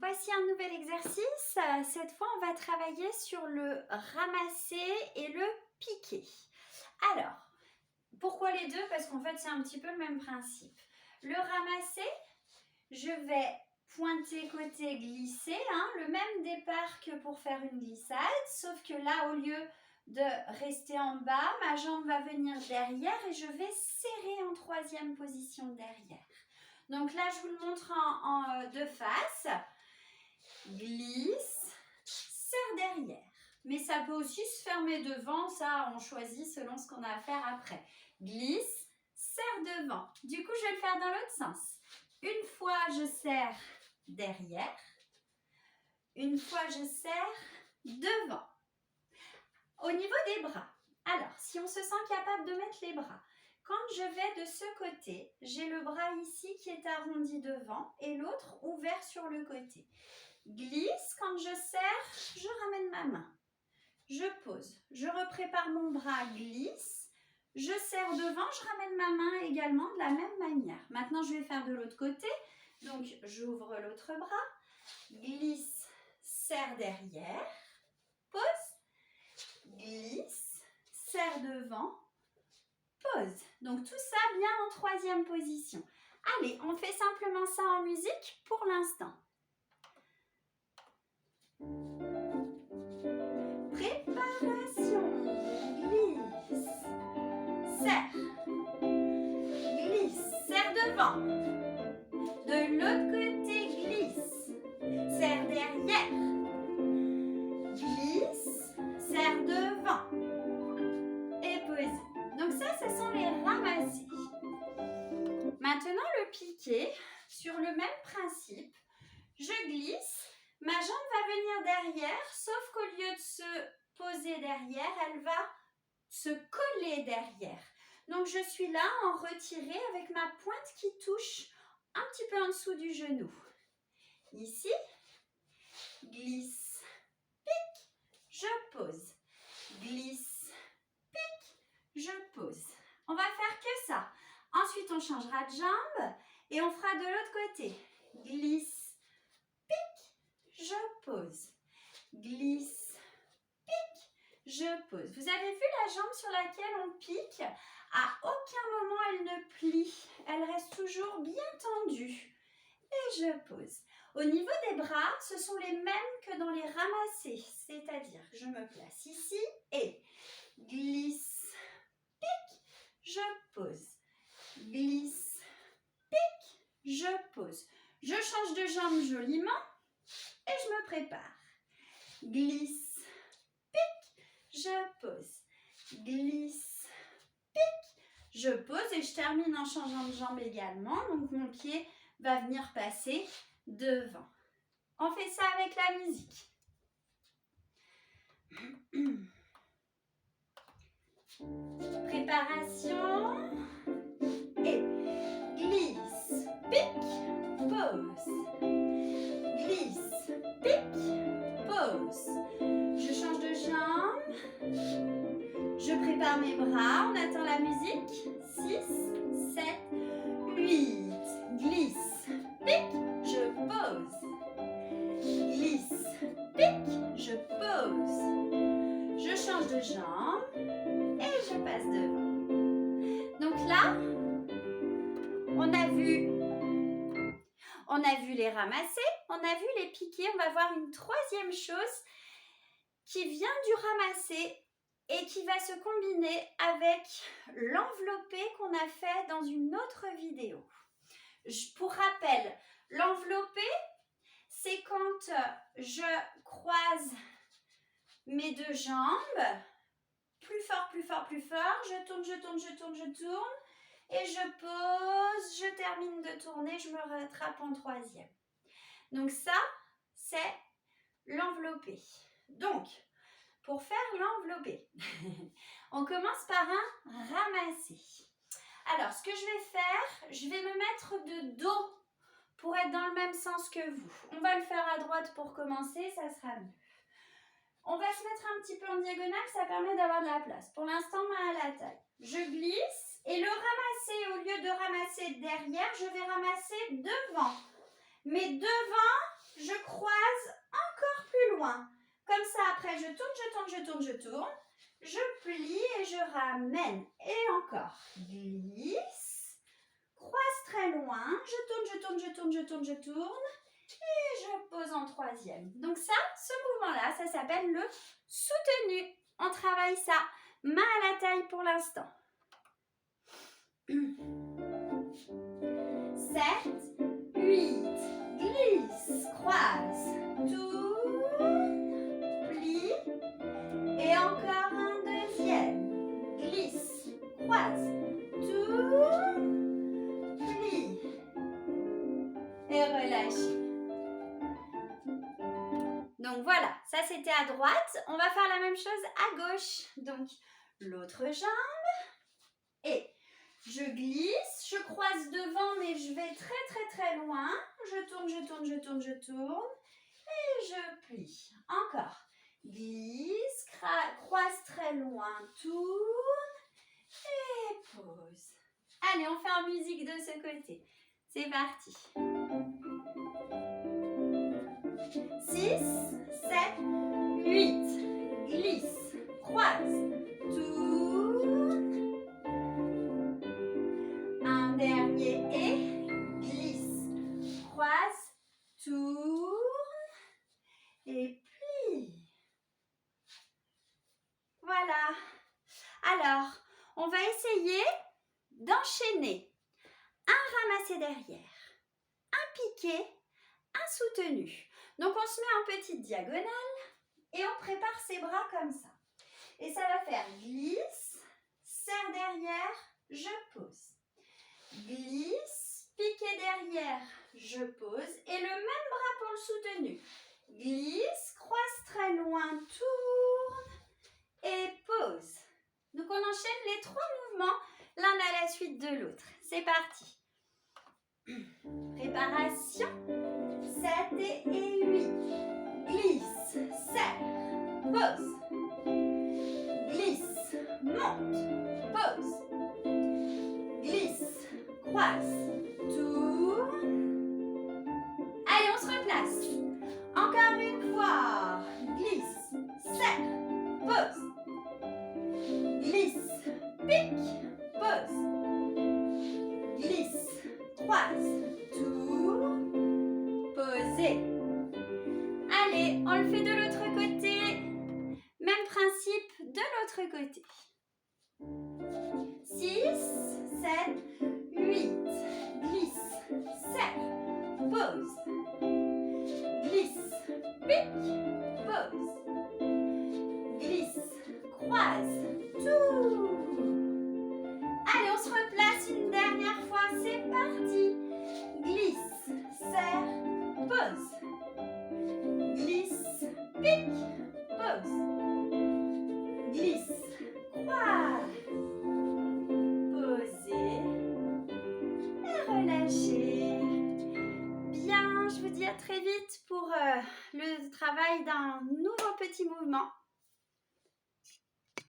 Voici un nouvel exercice. Cette fois, on va travailler sur le ramasser et le piquer. Alors, pourquoi les deux? Parce qu'en fait, c'est un petit peu le même principe. Le ramasser, je vais pointer côté glisser, le même départ que pour faire une glissade, sauf que là, au lieu de rester en bas, ma jambe va venir derrière et je vais serrer en troisième position derrière. Donc là, je vous le montre de face. Glisse, serre derrière. Mais ça peut aussi se fermer devant, ça on choisit selon ce qu'on a à faire après. Glisse, serre devant. Du coup, je vais le faire dans l'autre sens. Une fois, je serre derrière. Une fois, je serre devant. Au niveau des bras, alors, si on se sent capable de mettre les bras, quand je vais de ce côté, j'ai le bras ici qui est arrondi devant et l'autre ouvert sur le côté. Glisse, quand je serre, je ramène ma main. Je pose, je reprépare mon bras, glisse, je serre devant, je ramène ma main également de la même manière. Maintenant, je vais faire de l'autre côté. Donc, j'ouvre l'autre bras, glisse, serre derrière, pose, glisse, serre devant, pose. Donc, tout ça bien en troisième position. Allez, on fait simplement ça en musique pour l'instant. Préparation, glisse, serre devant. De l'autre côté, glisse, serre derrière, glisse, serre devant et pose. Donc ça, ce sont les ramasser. Maintenant, le piquer, sur le même principe, je glisse, ma jambe va venir derrière, sauf qu'au lieu de se poser derrière, elle va se coller derrière. Donc, je suis là en retiré avec ma pointe qui touche un petit peu en dessous du genou. Ici, glisse, pique, je pose. Glisse, pique, je pose. On va faire que ça. Ensuite, on changera de jambe et on fera de l'autre côté. Glisse, pique, je pose. Glisse, pique, je pose. Vous avez vu la jambe sur laquelle on pique? À aucun moment elle ne plie. Elle reste toujours bien tendue. Et je pose. Au niveau des bras, ce sont les mêmes que dans les ramasser. C'est-à-dire que je me place ici et glisse, pique, je pose. Glisse, pique, je pose. Je change de jambe joliment et je me prépare. Glisse, pique, je pose. Glisse, pique, je pose et je termine en changeant de jambe également. Donc mon pied va venir passer devant. On fait ça avec la musique. Préparation et glisse, pique, pose. Glisse, pique, pose. Je change de jambe. Je prépare mes bras. On attend la musique. 6, 7, 8. Glisse, pique, je pose. Glisse, pique, je pose. Je change de jambe et je passe devant. Donc là, on a vu les ramasser, on a vu les piquer. On va voir une troisième chose qui vient du ramasser et qui va se combiner avec l'enveloppé qu'on a fait dans une autre vidéo. Pour rappel, l'enveloppé, c'est quand je croise mes deux jambes, plus fort, plus fort, plus fort, je tourne, je tourne, je tourne, je tourne, et je pose, je termine de tourner, je me rattrape en troisième. Donc ça, c'est l'enveloppé. Donc, pour faire l'enveloppé, on commence par un ramasser. Alors, ce que je vais faire, je vais me mettre de dos pour être dans le même sens que vous. On va le faire à droite pour commencer, ça sera mieux. On va se mettre un petit peu en diagonale, ça permet d'avoir de la place. Pour l'instant, main à la taille. Je glisse et le ramasser, au lieu de ramasser derrière, je vais ramasser devant. Mais devant, je croise encore plus loin. Comme ça, après, je tourne, je tourne, je tourne, je tourne. Je plie et je ramène. Et encore. Glisse. Croise très loin. Je tourne, je tourne, je tourne, je tourne, je tourne. Et je pose en troisième. Donc ça, ce mouvement-là, ça s'appelle le soutenu. On travaille ça. Main à la taille pour l'instant. 7, 8, glisse, croise, tourne, plie. Et encore un deuxième. Glisse, croise, tourne, plie. Et relâchez. Donc voilà, ça c'était à droite. On va faire la même chose à gauche. Donc l'autre jambe. Et je glisse, je croise devant mais je vais très très très loin. Je tourne, je tourne, je tourne, je tourne. Et je plie. Encore. Glisse, croise très loin, tourne et pose. Allez, on fait en musique de ce côté. C'est parti. 6, 7, 8, glisse, croise, tourne. Un dernier et glisse, croise, tourne et plie. Voilà. Alors, on va essayer d'enchaîner un ramassé derrière, un piqué, un soutenu. Donc, on se met en petite diagonale et on prépare ses bras comme ça. Et ça va faire glisse, serre derrière, je pose. Glisse, piqué derrière, je pose. Et le même bras pour le soutenu. Glisse, croise très loin, tourne et pose. Donc, on enchaîne les 3 mouvements, l'un à la suite de l'autre. C'est parti. Préparation. 7 et 8. Glisse, serre, pose. Glisse, monte, pose. Glisse, croise, tourne. Allez, on se replace. Encore une fois. Glisse, serre, pose. Glisse, pique, pose. Glisse, croise, tourne. Posez. Allez, on le fait de l'autre côté. Même principe de l'autre côté. 6, 7, 8. Glisse, serre, pose. Glisse, pique, pose. Glisse, croise, tourne. Allez, on se replace une dernière fois. C'est parti. Glisse, serre, pose. Glisse, pique, pose. Glisse, croise. Posez. Et relâchez. Bien, je vous dis à très vite pour le travail d'un nouveau petit mouvement.